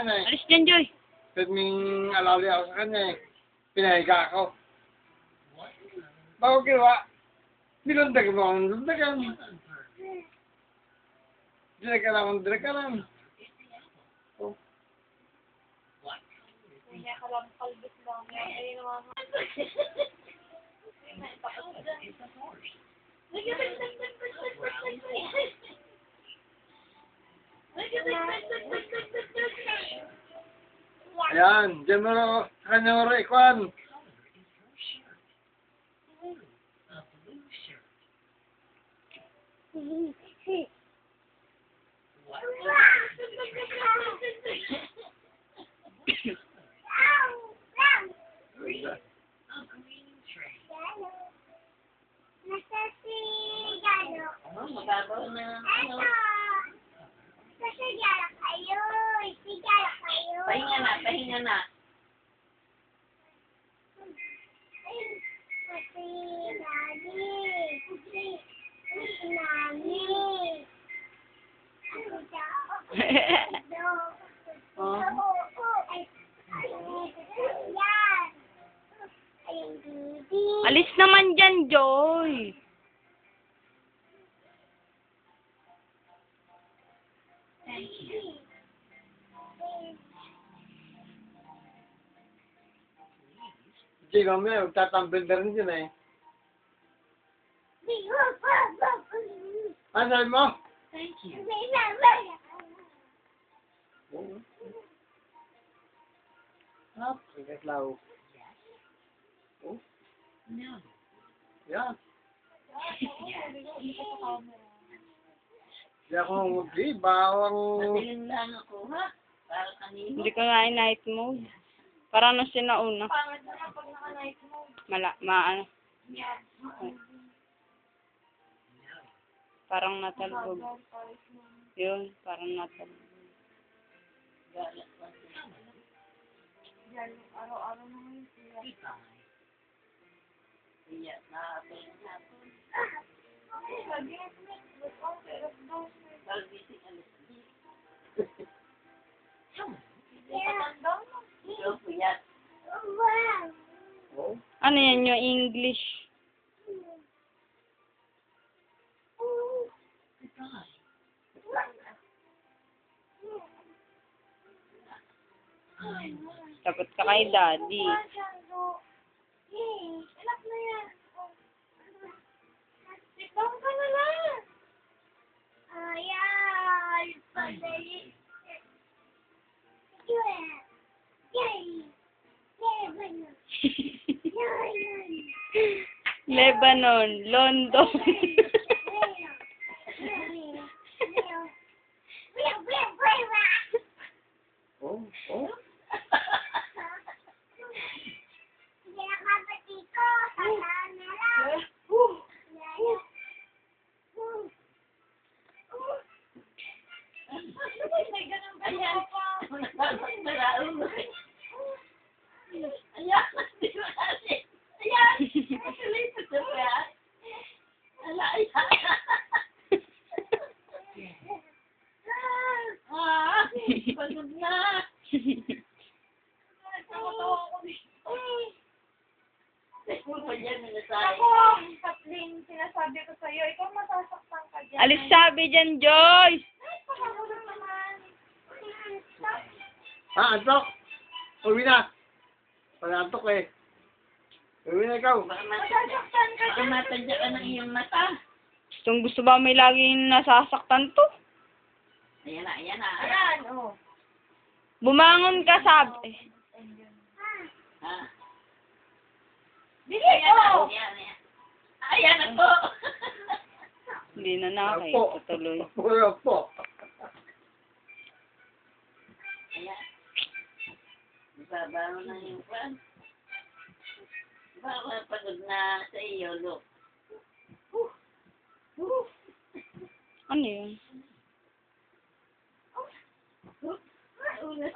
yan eh. Alis dyan, Joy. Kahit may alali ako sa kanya eh. Pinahiga ako. Bago ginawa, nilundagan mo akong nilundagan. Dinagalan akong dinagalan. Oh. Kaya ka lang, kalbit lang. Ay, naman. Ayan, dyan mo na sa kanyang rekwan. Mababaw na. Pahinga na, pahinga na. Alis naman dyan, Joy. Jay, mamaya, magtatambil na rin dyan eh. Ano sabi mo? Thank you. Oo. Ah, pagkatlaw. Oh, No. yan. Yes. Di ako mag-i, bawang... Madilim lang ako, ha? Para kanino. Hindi ko nga night mode. Para ano sinauna. Pangit na kapag naka-night mode. Ano. Yeah. Parang natalbog. Yun, parang natalbog. Galat pa siya. Yan, araw-araw na ngayon siya. Iya, nakapin na po. Lagi na po. Balbisi, alis. Ito po yan. Oh. Ano yan yung English? Dapat ka kay Daddy. Anak na yan. Sipang ka na lang. Ayan. Padali. Lebanon, London. Oh, oh. Ayan. Ayan. Ayan. Nakalipat na ba yan? Ala, ayan. Ah, pagod na. Nagtawa ko dito. Puro yan, minasabi. Ako, Kathleen, sinasabi ko sa'yo, ikaw masasaktan ka dyan. Alis sabi dyan, Joy. Ay, pakahulog naman. Ah, antok! Uwi na! Pag-antok eh. Uwi na ikaw. Masasaktan ka Baka dyan. matadya ka ng iyong mata. Kung gusto ba may laging nasasaktan to? Ayan na, ayan na. Ayan, oh. Bumangon ka sabi. Ha? Dili Ayan na, ko! ayan, ayan. Ayan na po. Hindi na nakay. Apo. Tuloy. Apo. Ayan. Ibabaw na yung pan. Baka pagod na sa iyo, look. Ano yun? Una.